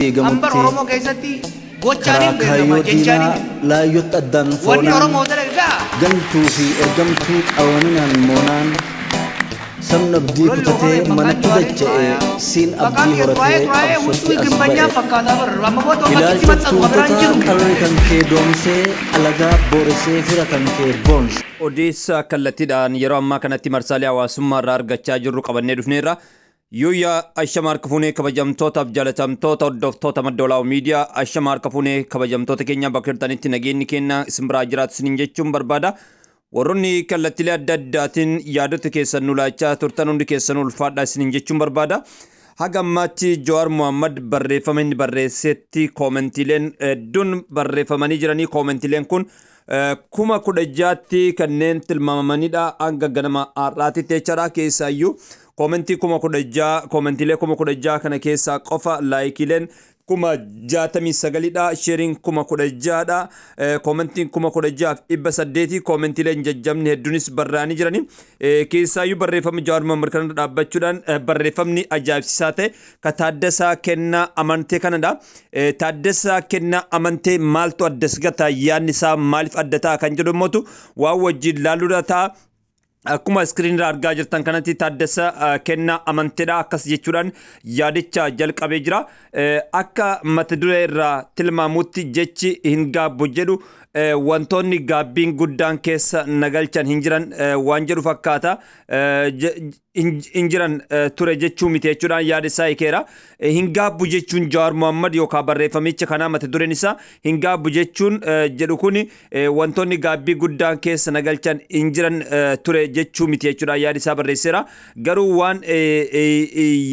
Ambar Oromoo keessatti gochaaniin beekama jechaaniin laayyot addan wanni Oromoo dalagaa gantuu fi ergamtuu qawaninaan moonaan sabna abdii kutatee manatti dacha'e siin abdii horatee qabsootti asba'e ilaalchattuutota qarri kan kee doomsee alagaa booresee fira kan kee boonse. Odeessa kallattiidhaan yeroo ammaa kanatti marsaalee hawaasummaa irraa argachaa jirru qabannee dhufneerra. Yuya Ashama Harkafuunee kabajamtootaaf jaalatamtoota hordoftoota madda miidiyaa Ashama Harkafuunee kabajamtoota keenya bakka jirtanitti nageenyi keenya isin biraa jiraatu isiniin jechuun barbaada. Warroonni kallattiilee adda addaatiin yaadota keessan nu laachaa turtan hundi keessan ulfaadhaa isiniin jechuun barbaada. Haga ammaatti jawarmohammed barreeffama inni barreessetti koomentiileen hedduun barreeffamanii jiranii. Koomentiileen kun 16,000 kanneen tilmaamamanidha hanga ganama har'aatitti jechaadha. Keessaayyuu komentii 16,000 komentiilee 16,000 kana keessaa qofa laayikiileen 69,000dha. Sheeriin 16,000dha. Komentiin 16,800 komentiileen jajjabni hedduunis barraa'anii jiranii. Keessaayyuu barreeffamni jawarmohammed kana dhaabbachuudhaan barreeffamni ajaa'ibsiisaa ta'e ka Taaddasaa Kennaa Amantee kanadha. Taaddasaa Kennaa Amantee maaltu addas gata yaadni isaa maaliif adda ta'a kan jedhu immoo waan wajjin laaluudha ta'a. Akkuma iskiriin irraa argaa jirtan kanatti Taaddasaa Kennaa Amanteedha akkas jechuudhaan yaadicha jalqabee jira. Akka mata duree irraa tilmaamutti jechi hin gaabbu jedhu wantoonni gaabbiin guddaan keessa nagalchan hin jiran waan jedhu fakkaata. Hin jiran ture jechuu miti jechuudhaan yaada isaa ekeera. Hin gaabbu jechuun jawarmohammed yookaan barreeffamicha kanaa mata dureen isaa hin gaabbu jechuun jedhu kuni wantoonni gaabbii guddaan keessa nagalchan hin jiran ture jechuu miti jechuudhaan yaada isaa barreesseera. Garuu waan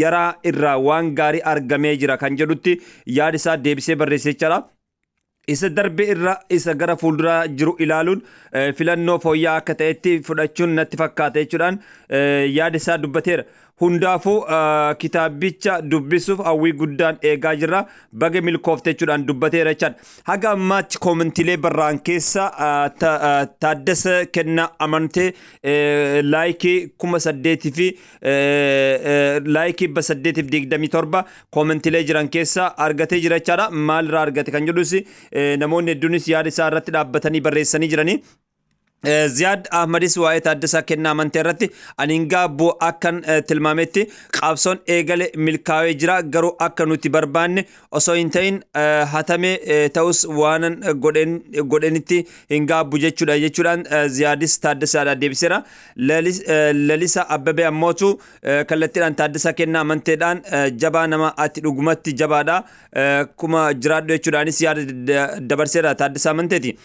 yaraa irraa waan gaarii argamee jira kan jedhutti yaada isaa deebisee barreessee jira. Isa darbe irra isa gara fuulduraa jiru ilaaluun filannoo fooyya'aa akka ta'etti fudhachuun natti fakkaata jechuudhaan yaada isaa dubbateera. Hundaafuu kitaabicha dubbisuuf hawwii guddaan eegaa jirra. Baga milkoofte jechuudhaan dubbateera jechaadha. Haga ammaatti koomentiilee barraan keessa Taaddasaa Kennaa Amantee laayikii 8,000 fi laayikii 827 koomentiilee jiran keessa argatee jira jechaadha. Maalirraa argate kan jedhus namoonni hedduunis yaada isaa irratti dhaabbatanii barreessanii jiranii. Ziyaad Ahmadis waa'ee Taaddasaa Kennaa Amantee irratti ani hin gaabbu akkan tilmaametti qabsoon eegale milkaa'ee jira. Garuu akka nuti barbaanne osoo hin ta'in hatamee ta'us waanan godhenitti hin gaabbu jechuudhaan Ziyaadis Taaddasaadha deebiseera. Lalisa Abbabee ammootu kallattiidhaan Taaddasaa Kennaa Amanteedhaan jabaa nama ati dhugumatti jabaadha kuma jiraadhu jechuudhaanis yaada dabarseera Taaddasaa Amanteeti.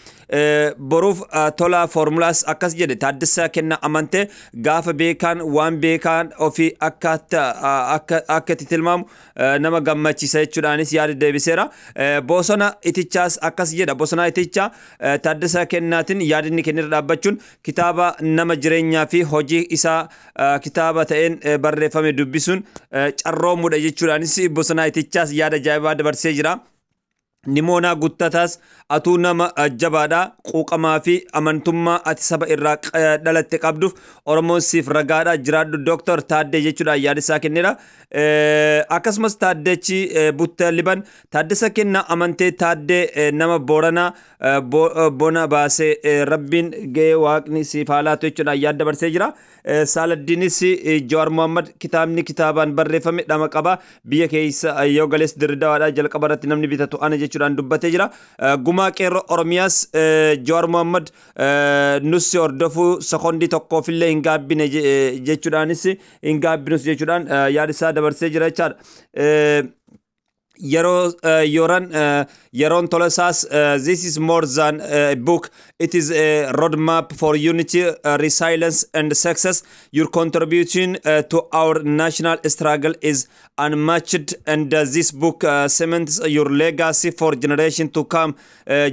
Boruuf tola formulaas akkas jedhe Taaddasaa Kennaa Amantee gaafa beekaan waan beekaan ofii akka itti tilmaamu nama gammachiisa jechuudhaanis yaada deebiseera. Bosona Itichaas akkas jedha. Bosona Itichaa Taaddasaa Kennaatiin yaadni kennirra dhaabbachuun kitaaba nama jireenyaa fi hojii isaa kitaaba ta'een barreeffame dubbisuun carroomuudha jechuudhaanis Bosona Itichaas yaada ajaa'ibaa dabarsee jira. Nimoonaa Guttataas atuu nama jabaadha quuqamaa fi amantummaa ati saba irraa dhalatte qabduuf Oromoon siif ragaadha jiraadhu Dr. Taaddee jechuudha yaada isaa kenneera. Akkasumas Taaddachi Butta Liban Taaddasaa Kennaa Amantee Taaddee nama Booranaa bona baasee rabbiin ga'ee waaqni siif haalaatu jechuudha yaada dabarsee jira. Saaladdiinis jawarmohammed kitaabni kitaabaan barreeffame dhama qaba biyya keessa yoo galees dirdawaadha jalqaba irratti namni bitatu ana jechuudhaan dubbatee jira. Gumaa qeerroo Oromiyaas jawarmohammed nusi hordofuu sekondii tokkoofillee hin gaabbine jechuudhaanis hin gaabbinus jechuudhaan yaada isaa dabarsee jira jechaadha. Yeroon Tolasaas this is more than a book. It is a roadmap for unity, resilience and success. Your contribution to our national struggle is unmatched and this book cements your legacy for generation to come.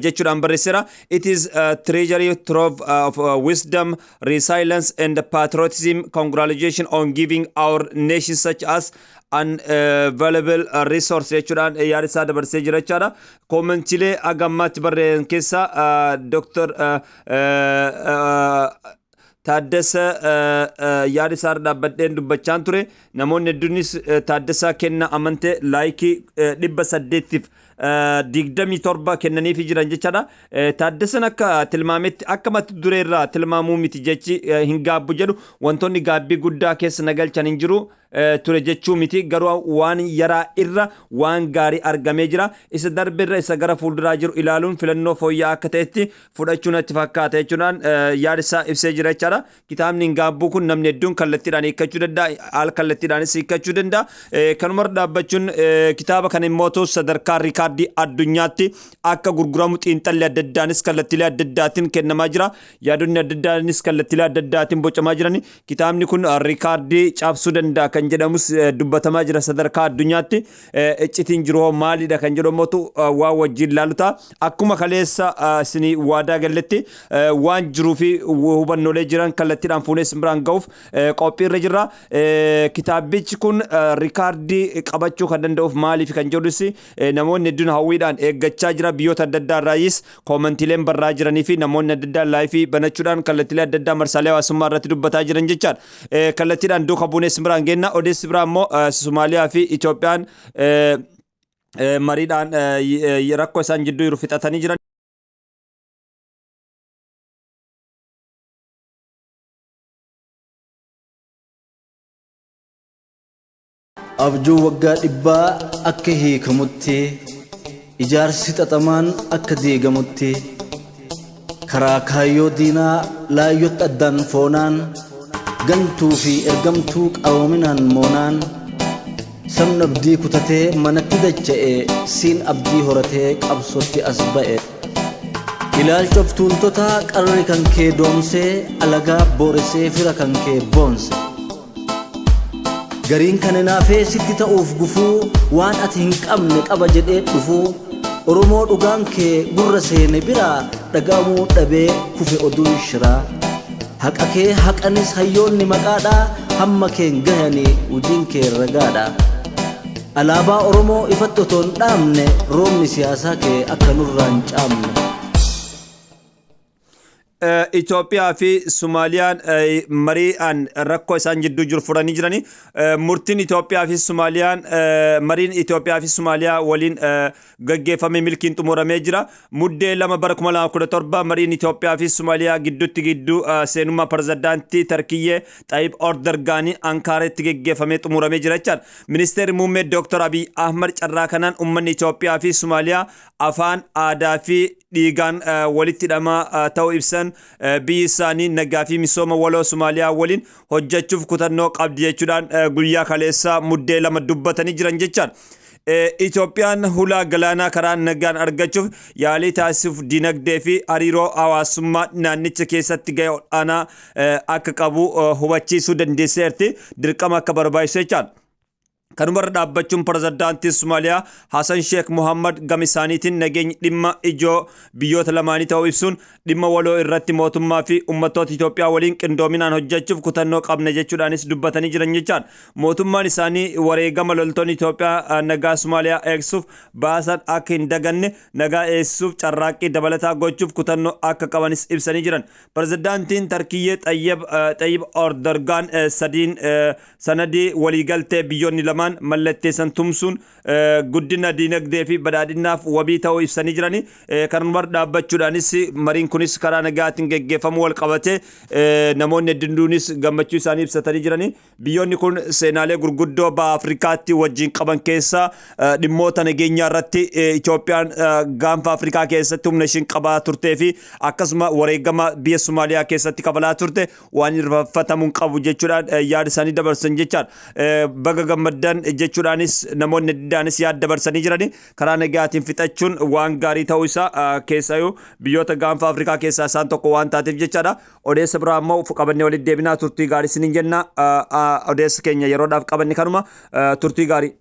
jechuudhaan barreesseera. It is a treasury trove of wisdom, resilience and patriotism. Congratulations on giving our nation such as an valuable resource jechuudhaan yaada isaa dabarsee jira jechaadha. Koomentiilee agammaatti barreessan keessa Dr. Taaddasa yaada isaa dhaabbadheen dubbachaan ture. Namoonni hedduunis Taaddasaa kenna amante laayikii 800 27 kennaniif jiran jechaadha. Taaddasan akka tilmaametti akka mata dureerraa tilmaamuu miti jechi hin gaabbu jedhu wantoonni gaabbii guddaa keessa nagalchan hin jiru ture jechuu miti garuu waan yaraa irra waan gaarii argamee jira. Isa darbeerra isa gara fuulduraa jiru ilaaluun filannoo fooyya'aa akka ta'etti fudhachuun itti fakkaata jechuudhaan yaada isaa ibsee jira jechaadha. Kitaabni hin gaabbu kun namni hedduun kallattiidhaan hiikkachuu danda'a, al kallattiidhaanis hiikkachuu danda'a. Kanumarra dhaabbachuun kitaaba kana immoo sadarkaa riikaardii addunyaatti akka gurguramu xiinxalli adda addaanis kallattiilee adda addaatiin kennamaa jira. Yaadonni adda addaanis kallattiilee adda addaatiin bocamaa jiran. Kitaabni kun riikaardii cabsuu danda'a kan jedhamus dubbatamaa jira sadarkaa addunyaatti. Iccitiin jiru hoo maalidha kan jedhamutu waa wajjin ilaaluta. Akkuma kaleessa isinii waadaa galletti waan jiruu fi hubannoolee jiran kallattiidhaan fuunee isin biraan ga'uuf qophiirra jirra. Kitaabichi kun riikaardii qabachuu kan danda'uuf maaliif kan jedhus namoonni hedduun hawwiidhaan eeggachaa jira. Biyyoota adda addaa irraayis koomentiileen barraa jiranii fi namoonni adda addaa laayifii banachuudhaan kallattiilee adda addaa marsaalee hawaasummaa irratti dubbataa jiran jechaadha. Kallattiidhaan duuka buunee isin biraan geenna. Odeessi biraa immoo Somaaliyaa fi Itoophiyaan mariidhaan rakkoo isaan jidduu jiru fixatanii jiran. Abjuu waggaa dhibbaa akka hiikamutti ijaarsi xaxamaan akka diigamutti karaa kaayyoo diinaa laayyotti addaan foonaan gantuu fi ergamtuu qawoominaan moonaan sabni abdii kutatee manatti dacha'e siin abdii horatee qabsootti as ba'e. Ilaalchoof tuultotaa qarri kan kee doomsee alagaa booresee fira kan kee boonse. Gariin kan naafee sitti ta'uuf gufuu waan ati hin qabne qaba jedhee dhufuu Oromoo dhugaan kee gurra seene biraa dhagaamuu dhabee kufe oduu shiraa. Haqa kee haqanis hayyoonni maqaadhaa hamma keen gahanii hojiin kee ragaadha. Alaabaa Oromoo ifatti otoo hin dhaamne roobni siyaasaa kee akka nurraan caamne. Itoophiyaa fi Somaaliyaan mari'an rakkoo isaan jidduu jiru furanii jirani. Murtiin Itoophiyaa fi Somaaliyaan mariin Itoophiyaa fi Somaaliyaa waliin gaggeeffame milkiin xumuramee jira. Muddee 2 bara 2017 mariin Itoophiyaa fi Somaaliyaa gidduu seenummaa pirezidaantii Tarkiyyee Tayyip Erdogaanii Ankaaratti gaggeeffamee xumuramee jira jechaadha. Ministeerri muummee Dr. Abiy Ahmed carraa kanaan uummanni Itoophiyaa fi Somaaliyaa afaan aadaa fi dhiigaan walitti hidhamaa ta'uu ibsan biyyi isaanii nagaa fi misooma waloo Somaaliyaa waliin hojjechuuf kutannoo qabdi jechuudhaan guyyaa kaleessaa muddee 2 dubbatanii jiran jechaadha. Itoophiyaan hulaa galaanaa karaa nagaan argachuuf yaalii taasisuuf dinagdee fi hariiroo hawaasummaa naannicha keessatti gahee olaanaa akka qabu hubachiisuu dandeesseerti. Dirqama akka barbaachisu jechaadha. Kanumarra dhaabbachuun pirezidaantii Somaliyaa Hassan Sheikh Mohammed gama isaaniitiin nageenya dhimma ijoo biyyoota lamaanii ta'uu ibsuun dhimma waloo irratti mootummaa fi uummattoota Itoophiyaa waliin qindoominaan hojjechuuf kutannoo qabna jechuudhaanis dubbatanii jiran jechaadha. Mootummaan isaanii wareegama loltoonni Itoophiyaa nagaa Somaliyaa eegsuuf baasan akka hin daganne nagaa eegsisuuf carraaqqii dabalataa gochuuf kutannoo akka qabanis ibsanii jiran. Pirezidaantiin Tarkiyyee Tayyip Erdogaan sanadii waliigaltee biyyoonni lama mallatteessan tumsuun guddina dinagdee fi badhaadhinaaf wabii ta'uu ibsanii jirani. Kanumarra dhaabbachuudhaanis mariin kunis karaa nagaatiin gaggeeffamu wal qabate namoonni hedduunis gammachuu isaanii ibsatanii jirani. Biyyoonni kun seenaalee gurguddoo baha Afrikaatti wajjin qaban keessaa dhimmoota nageenyaa irratti Itoophiyaan gaanfa Afrikaa keessatti humna ishiin qabaa turtee fi akkasuma wareegama biyya Somaaliyaa keessatti kabalaa turte waan irraanfatamuun qabu jechuudhaan yaada isaanii dabarsan jechaadha. Baga gammaddan jechuudhaanis namoonni diddaanis yaada dabarsanii jirani. Karaa nagaatiin fixachuun waan gaarii ta'uu isaa keessaayyuu biyyoota gaanfa Afrikaa keessaa isaan tokko waan taateef jechaadha. Odeessa biraa immoo qabannee walitti deebinaa turtii gaarii isiniin jenna. Odeessa keenya yeroodhaaf qabanne kanuma turtii gaarii.